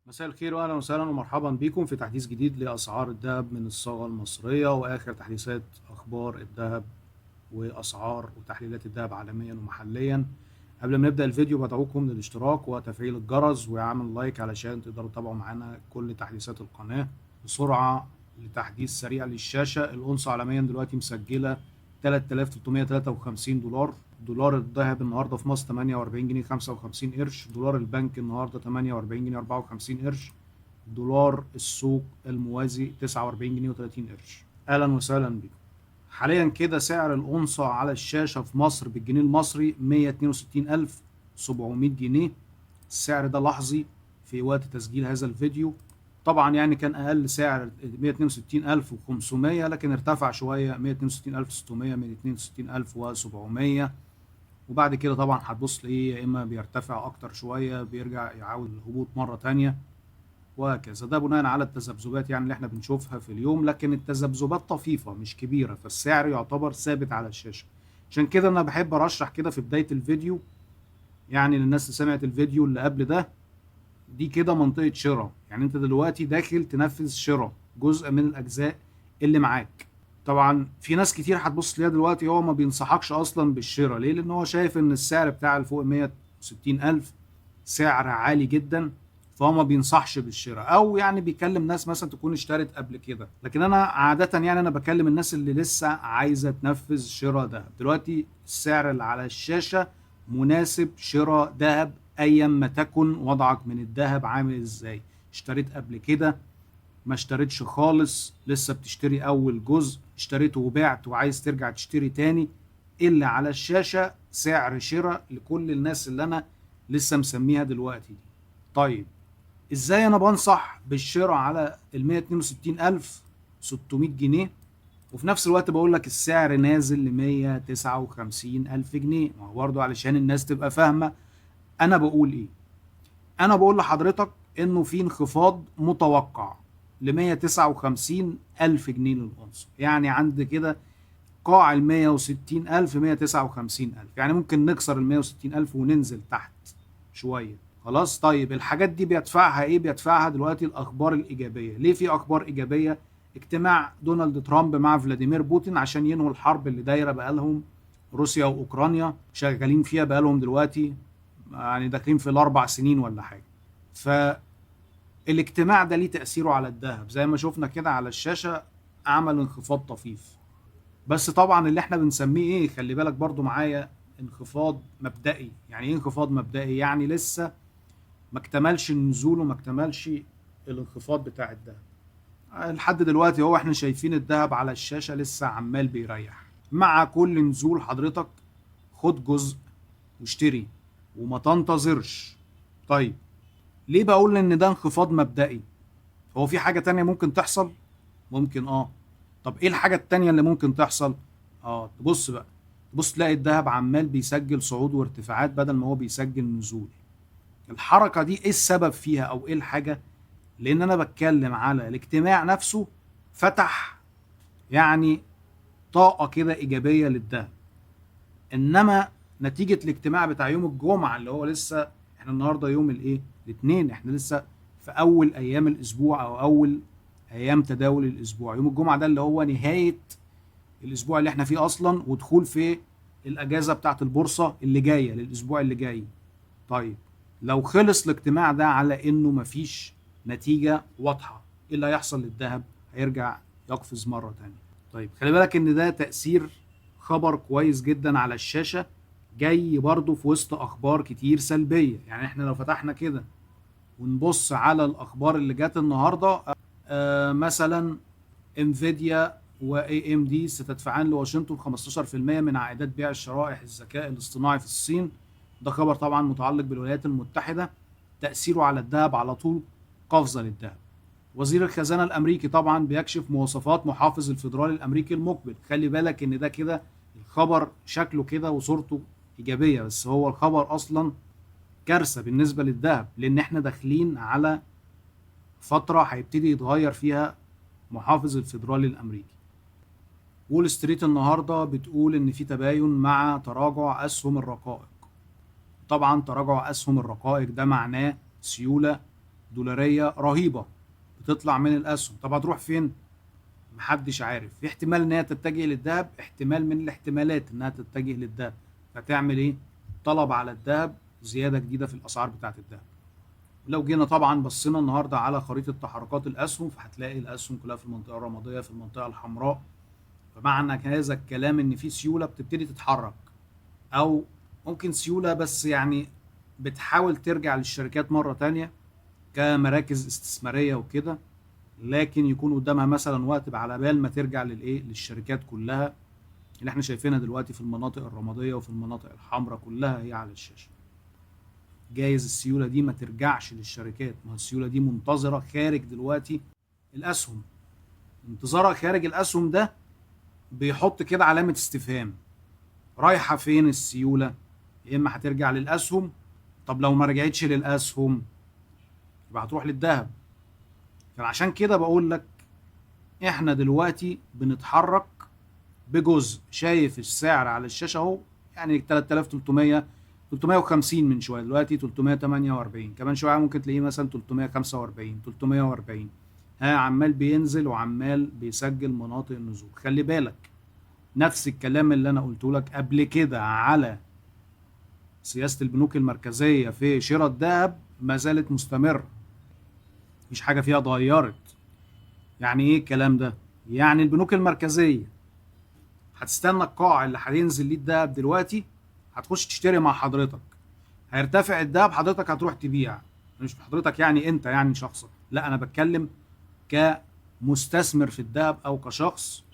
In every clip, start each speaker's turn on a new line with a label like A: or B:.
A: مساء الخير واهلا وسهلا ومرحبا بكم في تحديث جديد لاسعار الذهب من الصاغه المصريه واخر تحديثات اخبار الذهب واسعار وتحليلات الذهب عالميا ومحليا. قبل ما نبدا الفيديو بدعوكم للاشتراك وتفعيل الجرس وعمل لايك علشان تقدروا تتابعوا معانا كل تحديثات القناه بسرعه. لتحديث سريع للشاشه، الأونصة عالميا دلوقتي مسجله 3353 دولار. دولار الذهب النهارده في مصر 48 جنيه 55 قرش. دولار البنك النهارده 48 جنيه 54 قرش. دولار السوق الموازي 49 جنيه و30 قرش. اهلا وسهلا بكم. حاليا كده سعر الأونصة على الشاشة في مصر بالجنيه المصري 162700 جنيه. السعر ده لحظي في وقت تسجيل هذا الفيديو. طبعا يعني كان أقل سعر 162500 لكن ارتفع شوية 162600 من 62700. وبعد كده طبعا هتبص تلاقيه يا إما بيرتفع أكتر شوية بيرجع يعاود الهبوط مرة تانية وهكذا. ده بناء على التذبذبات يعني اللي احنا بنشوفها في اليوم، لكن التذبذبات طفيفة مش كبيرة، فالسعر يعتبر ثابت على الشاشة. عشان كده انا بحب ارشح كده في بداية الفيديو، يعني للناس اللي سمعت الفيديو اللي قبل ده، دي كده منطقة شراء. يعني انت دلوقتي داخل تنفذ شراء جزء من الاجزاء اللي معاك. طبعا في ناس كتير هتبص ليها دلوقتي هو ما بينصحكش اصلا بالشراء. ليه؟ لان هو شايف ان السعر بتاع الفوق 160 الف سعر عالي جدا، فهو ما بينصحش بالشراء، او يعني بيكلم ناس مثلا تكون اشترت قبل كده. لكن انا عادة يعني انا بكلم الناس اللي لسه عايزة تنفذ شراء دهب. دلوقتي السعر اللي على الشاشة مناسب شراء دهب ايا ما تكن وضعك من الدهب عامل ازاي. اشتريت قبل كده، ما اشتريتش خالص، لسه بتشتري اول جزء، اشتريت وبعت وعايز ترجع تشتري تاني، اللي على الشاشة سعر شراء لكل الناس اللي انا لسه مسميها دلوقتي دي. طيب ازاي انا بنصح بالشراء على ال 162600 جنيه وفي نفس الوقت بقول لك السعر نازل ل 159 الف جنيه؟ ما هو برضه علشان الناس تبقى فاهمة انا بقول ايه. انا بقول لحضرتك انه في انخفاض متوقع ل 159 الف جنيه للأونصة. يعني عند كده قاع ال 160 الف 159 الف، يعني ممكن نكسر ال 160 الف وننزل تحت شوية. خلاص. طيب الحاجات دي بيدفعها ايه؟ بيدفعها دلوقتي الاخبار الايجابية. ليه في اخبار ايجابية؟ اجتماع دونالد ترامب مع فلاديمير بوتين عشان ينهوا الحرب اللي دايرة بقالهم روسيا واوكرانيا شغالين فيها بقالهم دلوقتي يعني داخلين في ال4 سنين ولا حاجة. فالاجتماع ده ليه تأثيره على الذهب زي ما شفنا كده على الشاشة، عمل انخفاض طفيف. بس طبعا اللي احنا بنسميه ايه، خلي بالك برضو معايا، انخفاض مبدئي. يعني ايه انخفاض مبدئي؟ يعني لسه ما اكتملش النزول وما اكتملش الانخفاض بتاع الذهب. لحد دلوقتي هو احنا شايفين الذهب على الشاشة لسه عمال بيريح. مع كل نزول حضرتك خد جزء واشتري وما تنتظرش. طيب ليه بقول ان ده انخفاض مبدئي؟ هو في حاجة تانية ممكن تحصل؟ ممكن طب ايه الحاجة التانية اللي ممكن تحصل؟ تبص بقى، تبص تلاقي الذهب عمال بيسجل صعود وارتفاعات بدل ما هو بيسجل نزول. الحركة دي ايه السبب فيها او ايه الحاجة؟ لان انا بتكلم على الاجتماع نفسه فتح يعني طاقة كده ايجابية للذهب. انما نتيجة الاجتماع بتاع يوم الجمعة اللي هو لسه، احنا النهاردة يوم الايه؟ الاثنين، احنا لسه في اول ايام الاسبوع او اول ايام تداول الاسبوع. يوم الجمعة ده اللي هو نهاية الاسبوع اللي احنا فيه اصلا ودخول في الاجازة بتاعت البورصة اللي جاية للاسبوع اللي جاي. طيب لو خلص الاجتماع ده على انه مفيش نتيجة واضحة، ايه اللي هيحصل للذهب؟ هيرجع يقفز مرة تانية. طيب خلي بالك ان ده تأثير خبر كويس جدا على الشاشة جاي برضو في وسط اخبار كتير سلبية. يعني احنا لو فتحنا كده ونبص على الاخبار اللي جات النهاردة، مثلا انفيديا واي ام دي ستدفعان لواشنطن 15% من عائدات بيع الشرائح الذكاء الاصطناعي في الصين. ده خبر طبعا متعلق بالولايات المتحدة، تأثيره على الذهب على طول قفزة للذهب. وزير الخزانة الأمريكي طبعا بيكشف مواصفات محافظ الفيدرالي الأمريكي المقبل. خلي بالك إن ده كده الخبر شكله كده وصورته إيجابية، بس هو الخبر أصلا كارثة بالنسبة للذهب، لأن إحنا داخلين على فترة هيبتدي يتغير فيها محافظ الفيدرالي الأمريكي. وول ستريت النهاردة بتقول إن في تباين مع تراجع أسهم الرقائق. طبعا تراجع أسهم الرقائق ده معناه سيولة دولاريه رهيبه بتطلع من الاسهم. طب هتروح فين؟ محدش عارف. في احتمال ان هي تتجه للذهب، احتمال من الاحتمالات انها تتجه للذهب. فتعمل ايه؟ طلب على الذهب، زياده جديده في الاسعار بتاعت الذهب. لو جينا طبعا بصينا النهارده على خريطه تحركات الاسهم، فهتلاقي الاسهم كلها في المنطقه الرماديه، في المنطقه الحمراء. فمعنى هذا الكلام ان في سيوله بتبتدي تتحرك، او ممكن سيوله بس يعني بتحاول ترجع للشركات مره تانية كمراكز استثماريه وكده، لكن يكون قدامها مثلا وقت على بال ما ترجع للشركات كلها اللي احنا شايفينها دلوقتي في المناطق الرماديه وفي المناطق الحمراء كلها هي على الشاشه. جايز السيوله دي ما ترجعش للشركات، ما السيوله دي منتظره خارج دلوقتي الاسهم. انتظارها خارج الاسهم ده بيحط كده علامه استفهام، رايحه فين السيوله؟ يا اما هترجع للاسهم، طب لو ما رجعتش للاسهم يبقى هتروح للذهب. فعشان كده بقول لك احنا دلوقتي بنتحرك بجزء. شايف السعر على الشاشه اهو، يعني 3300 350 من شويه، دلوقتي 348، كمان شويه ممكن تلاقيه مثلا 345 340. ها عمال بينزل وعمال بيسجل مناطق النزول. خلي بالك نفس الكلام اللي انا قلته لك قبل كده على سياسه البنوك المركزيه في شراء الذهب ما زالت مستمره، مفيش حاجه فيها اتغيرت. يعني ايه الكلام ده؟ يعني البنوك المركزيه هتستنى القاع اللي هينزل ليه الدهب دلوقتي، هتخش تشتري مع حضرتك. هيرتفع الدهب، حضرتك هتروح تبيع. مش حضرتك يعني انت يعني شخصك، لا انا بتكلم كمستثمر في الدهب او كشخص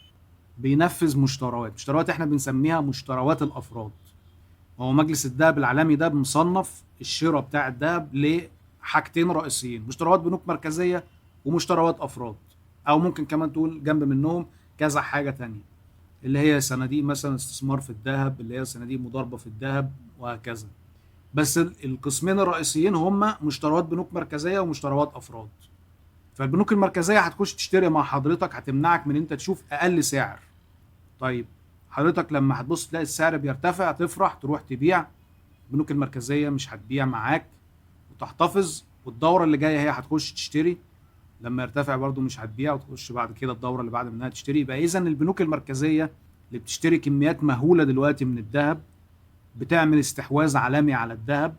A: بينفذ مشتريات احنا بنسميها مشتريات الافراد. هو مجلس الدهب العالمي ده بنصنف الشراء بتاع الدهب لحاجتين رئيسيين: مشتريات بنوك مركزيه ومشتريات افراد، او ممكن كمان تقول جنب منهم كذا حاجه تانية، اللي هي صناديق مثلا استثمار في الذهب، اللي هي صناديق مضاربه في الذهب، وهكذا. بس القسمين الرئيسيين هما مشتريات بنوك مركزيه ومشتريات افراد. فالبنوك المركزيه هتخش تشتري مع حضرتك، هتمنعك من انت تشوف اقل سعر. طيب حضرتك لما هتبص تلاقي السعر بيرتفع تفرح تروح تبيع. البنوك المركزيه مش هتبيع معاك وتحتفظ، والدوره اللي جايه هي هتخش تشتري. لما يرتفع برضو مش هتبيع وتخش بعد كده الدوره اللي بعد منها تشتري. يبقى اذا البنوك المركزيه اللي بتشتري كميات مهوله دلوقتي من الذهب بتعمل استحواذ عالمي على الذهب.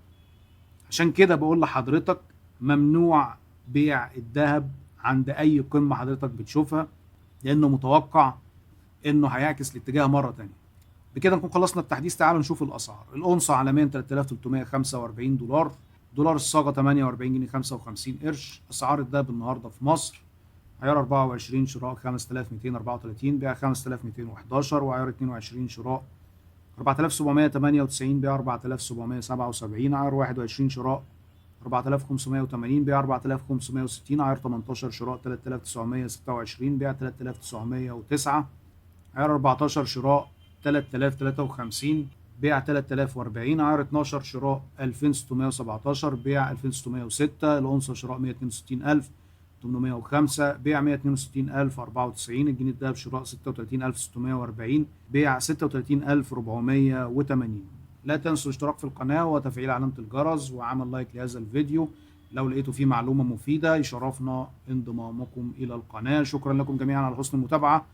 A: عشان كده بقول لحضرتك ممنوع بيع الذهب عند اي قمه حضرتك بتشوفها، لانه متوقع انه هيعكس الاتجاه مره تانية. بكده نكون خلصنا التحديث. تعالوا نشوف الاسعار. الاونصه عالميا 3345 دولار، دولار الصاغه 48 جنيه 55 قرش. اسعار الذهب النهارده في مصر: عيار 24 شراء 5234، بيع 5211، وعيار 22 شراء 4798، بيع 4777، عيار 21 شراء 4580، بيع 4560، عيار 18 شراء 3926، بيع 3909، عيار 14 شراء 3053، بيع 3040، عيار 12 شراء 2617، بيع 2606. الأونصة شراء 162805، بيع 162094. الجنيه الذهب شراء 36640، بيع 36480. لا تنسوا الاشتراك في القناة وتفعيل علامة الجرس وعمل لايك لهذا الفيديو لو لقيتوا فيه معلومة مفيدة. يشرفنا انضمامكم إلى القناة. شكرا لكم جميعا على حسن المتابعة،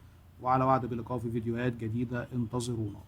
A: وعلى وعد بلقاء في فيديوهات جديدة. انتظرونا.